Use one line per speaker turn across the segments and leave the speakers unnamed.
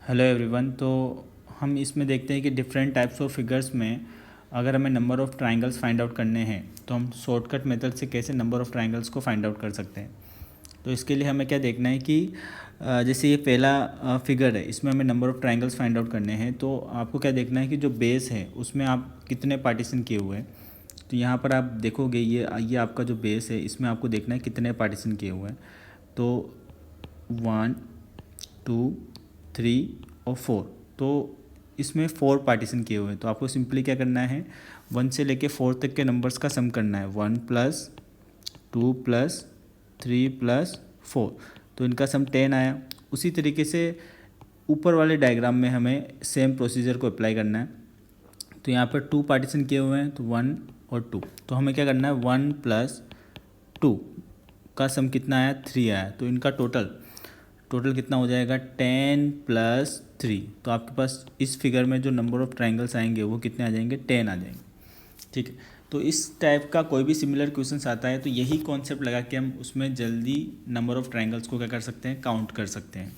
Hello everyone. तो हम इसमें देखते हैं कि डिफरेंट टाइप्स ऑफ फिगर्स में अगर हमें number of triangles find out करने हैं तो हम शॉर्टकट मेथड से कैसे नंबर ऑफ़ ट्रायंगल्स को फाइंड आउट कर सकते हैं। तो इसके लिए हमें क्या देखना है कि जैसे ये पहला फिगर है, इसमें हमें number of triangles find out करने हैं। तो आपको क्या देखना है कि जो बेस है उसमें आप कितने पार्टीशन किए हुए हैं। तो यहाँ पर आप देखोगे ये आपका जो बेस है, इसमें आपको देखना है कितने पार्टीशन किए हुए हैं। तो 1 2 3 और 4, तो इसमें 4 पार्टीशन किए हुए हैं। तो आपको सिंपली क्या करना है, 1 से लेके 4 तक के नंबर्स का सम करना है। 1 + 2 + 3 + 4, तो इनका सम 10 आया। उसी तरीके से ऊपर वाले डायग्राम में हमें सेम प्रोसीजर को अप्लाई करना है। तो यहाँ पर 2 पार्टीशन किए हुए हैं, तो 1 और 2। तो हमें क्या करना है, 1 + 2 का सम कितना आया, 3 आया। तो इनका टोटल कितना हो जाएगा, 10 + 3। तो आपके पास इस फिगर में जो नंबर ऑफ़ ट्रायंगल्स आएंगे वो कितने आ जाएंगे, 10 आ जाएंगे। ठीक है। तो इस टाइप का कोई भी सिमिलर क्वेश्चन आता है तो यही कॉन्सेप्ट लगा के हम उसमें जल्दी नंबर ऑफ़ ट्रायंगल्स को क्या कर सकते हैं, काउंट कर सकते हैं।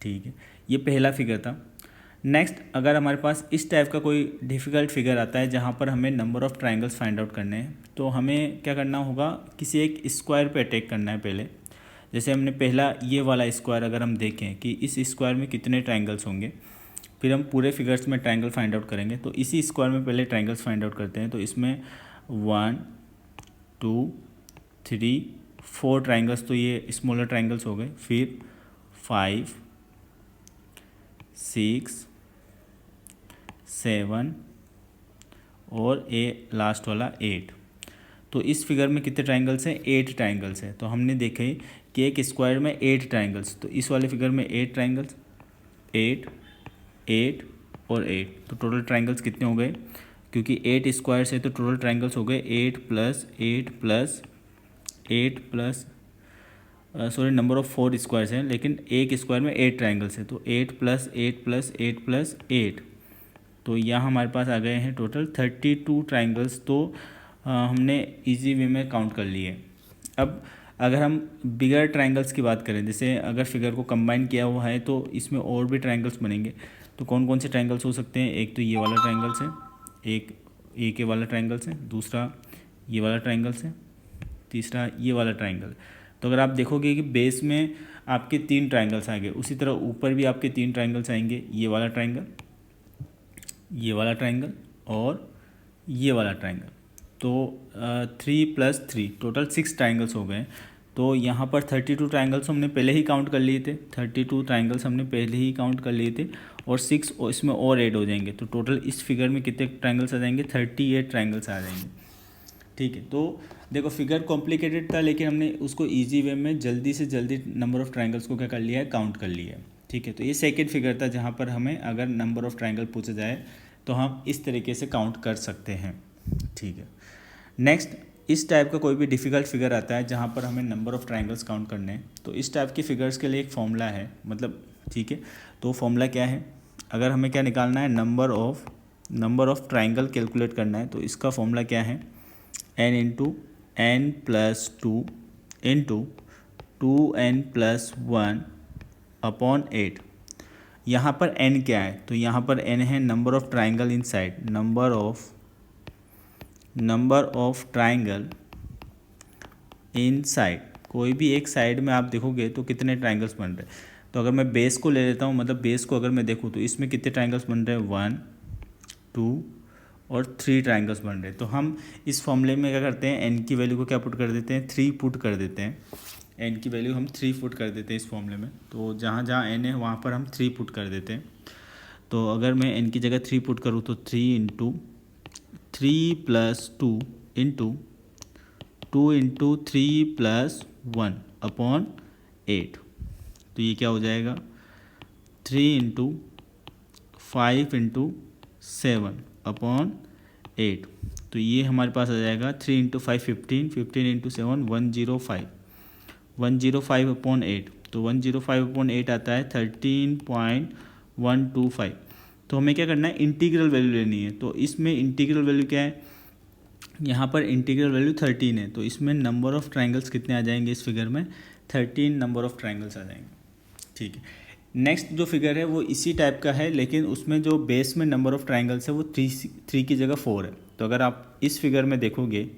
ठीक है, ये पहला फिगर था। नेक्स्ट, अगर हमारे पास इस टाइप का कोई डिफ़िकल्ट फिगर आता है जहाँ पर हमें number of triangles find out करने हैं, तो हमें क्या करना होगा, किसी एक स्क्वायर पे अटैक करना है पहले। जैसे हमने पहला ये वाला स्क्वायर अगर हम देखें कि इस स्क्वायर में कितने ट्रायंगल्स होंगे, फिर हम पूरे फिगर्स में ट्रायंगल फाइंड आउट करेंगे। तो इसी स्क्वायर में पहले ट्रायंगल्स फाइंड आउट करते हैं। तो इसमें 1 2 3 4 ट्रायंगल्स, तो ये स्मॉलर ट्रायंगल्स हो गए। फिर 5 6 7 और लास्ट वाला 8। तो इस फिगर में कितने ट्रायंगल्स हैं, 8 ट्रायंगल्स हैं। तो हमने देखे कि एक स्क्वायर में 8 ट्रायंगल्स, तो इस वाले फिगर में 8 ट्रायंगल्स, 8 8 और 8। तो टोटल ट्रायंगल्स कितने हो गए, क्योंकि 8 स्क्वायर से तो टोटल ट्रायंगल्स हो गए 8 + 8 + 8 plus sorry number of 4 squares हैं, लेकिन एक स्क्वायर में 8 ट्रायंगल्स हैं। तो 8 + 8 + 8 + 8, तो यहाँ हमारे पास आ गए हैं टोटल 32 ट्रायंगल्स। तो हमने इजी वे में काउंट कर लिए। अब अगर हम बिगर ट्रायंगल्स की बात करें, जैसे अगर फिगर को कंबाइन किया हुआ है तो इसमें और भी ट्रायंगल्स बनेंगे। तो कौन कौन से ट्रायंगल्स हो सकते हैं, एक तो ये वाला ट्रायंगल्स है, एक ये वाला ट्रायंगल्स है, दूसरा ये वाला ट्रायंगल्स है, तीसरा ये वाला ट्रायंगल। तो अगर आप देखोगे कि बेस में आपके 3 ट्रायंगल्स आएंगे, उसी तरह ऊपर भी आपके 3 ट्रायंगल्स आएंगे, ये वाला ट्रायंगल, ये वाला ट्रायंगल और ये वाला ट्रायंगल। तो 3 + 3 टोटल 6 ट्रायंगल्स हो गए। तो यहाँ पर 32 ट्रायंगल्स हमने पहले ही काउंट कर लिए थे, 32 ट्रायंगल्स हमने पहले ही काउंट कर लिए थे, और 6 इसमें और ऐड हो जाएंगे। तो टोटल इस फिगर में कितने ट्रायंगल्स आ जाएंगे, 38 ट्रायंगल्स आ जाएंगे। ठीक है। तो देखो फिगर कॉम्प्लिकेटेड था, लेकिन हमने उसको ईजी वे में जल्दी से जल्दी नंबर ऑफ़ ट्रायंगल्स को क्या कर लिया है, काउंट कर लिया है। ठीक है। तो ये सेकेंड फिगर था जहाँ पर हमें अगर नंबर ऑफ़ ट्रायंगल पूछा जाए तो हम इस तरीके से काउंट कर सकते हैं। ठीक है। नेक्स्ट, इस टाइप का कोई भी डिफ़िकल्ट फिगर आता है जहाँ पर हमें नंबर ऑफ़ ट्रायंगल्स काउंट करने हैं, तो इस टाइप की फिगर्स के लिए एक फॉर्मूला है, मतलब ठीक है। तो फॉर्मूला क्या है, अगर हमें क्या निकालना है, नंबर ऑफ़ ट्रायंगल कैलकुलेट करना है, तो इसका फॉर्मूला क्या है, n + 2 इंटू 2n + 1 अपॉन 8। यहाँ पर n क्या है, तो यहाँ पर n है number of triangle in side, number of triangle in side. कोई भी एक साइड में आप देखोगे तो कितने ट्रायंगल्स बन रहे हैं। तो अगर मैं बेस को ले लेता हूँ, मतलब बेस को अगर मैं देखूँ तो इसमें कितने ट्रायंगल्स बन रहे हैं, 1 2 और 3 ट्रायंगल्स बन रहे हैं। तो हम इस फॉर्मूले में क्या करते हैं, n की वैल्यू को क्या पुट कर देते हैं, 3 पुट कर देते हैं। n की वैल्यू हम 3 पुट कर देते हैं इस फॉर्मूले में। तो जहाँ जहाँ n है वहाँ पर हम 3 पुट कर देते हैं। तो अगर मैं n की जगह 3 पुट करूँ तो 3 × 3 + 2 इंटू 2 × 3 + 1 अपॉन 8। तो ये क्या हो जाएगा, 3 × 5 × 7 अपॉन 8। तो ये हमारे पास आ जाएगा 3 × 5 15, 15 × 7 105, 105 अपॉन 8। तो 105 अपॉन 8 आता है 13.125। तो हमें क्या करना है, इंटीग्रल वैल्यू लेनी है। तो इसमें इंटीग्रल वैल्यू क्या है, यहाँ पर इंटीग्रल वैल्यू 13 है। तो इसमें नंबर ऑफ़ ट्रायंगल्स कितने आ जाएंगे, इस फिगर में 13 नंबर ऑफ़ ट्रायंगल्स आ जाएंगे। ठीक है। नेक्स्ट जो फिगर है वो इसी टाइप का है, लेकिन उसमें जो बेस में नंबर ऑफ़ ट्राइंगल्स है वो थ्री की जगह 4 है। तो अगर आप इस फिगर में देखोगे,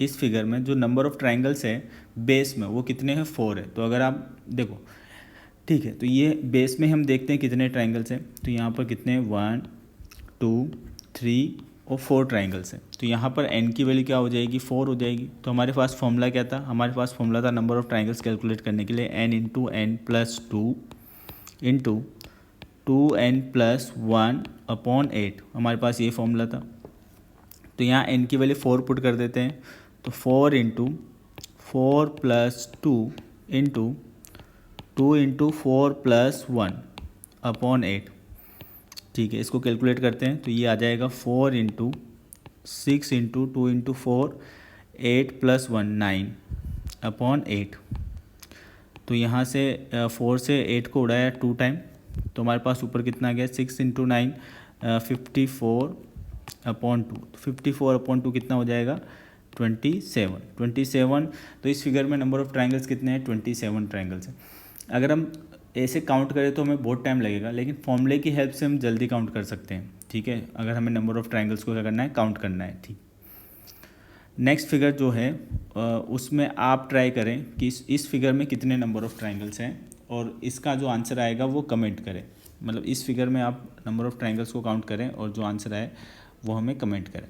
इस फिगर में जो नंबर ऑफ़ ट्राइंगल्स है बेस में वो कितने हैं, 4 है। तो अगर आप देखो, ठीक है, तो ये बेस में हम देखते हैं कितने ट्राइंगल्स हैं। तो यहाँ पर कितने, 1 2 3 और 4 ट्राइंगल्स हैं। तो यहाँ पर n की वैल्यू क्या हो जाएगी, 4 हो जाएगी। तो हमारे पास फॉर्मूला क्या था, हमारे पास फॉर्मूला था नंबर ऑफ़ ट्राइंगल्स कैलकुलेट करने के लिए n into n plus 2 into 2n+1/8, हमारे पास ये फॉर्मूला था। तो यहाँ n की वैल्यू 4 पुट कर देते हैं। तो 4 इंटू 4 प्लस 2 इंटू 2 इंटू 4+1/8, ठीक है। इसको कैलकुलेट करते हैं तो ये आ जाएगा 4 इंटू 6 इंटू 2 इंटू 4, 8 + 1 9/8। तो यहाँ से 4 से 8 को उड़ाया 2 टाइम, तो हमारे पास ऊपर कितना आ गया, 6 इंटू 9 54/2। 54/2 कितना हो जाएगा, 27। तो इस फिगर में नंबर ऑफ़ ट्राइंगल्स कितने हैं, 27 ट्राइंगल्स हैं। अगर हम ऐसे काउंट करें तो हमें बहुत टाइम लगेगा, लेकिन फॉर्मूले की हेल्प से हम जल्दी काउंट कर सकते हैं, ठीक है। अगर हमें नंबर ऑफ़ ट्राइंगल्स को क्या करना है, काउंट करना है, ठीक। नेक्स्ट फिगर जो है उसमें आप ट्राई करें कि इस फिगर में कितने नंबर ऑफ़ ट्राइंगल्स हैं, और इसका जो आंसर आएगा वो कमेंट करें। मतलब इस फिगर में आप नंबर ऑफ़ ट्राइंगल्स को काउंट करें और जो आंसर आए वो हमें कमेंट करें।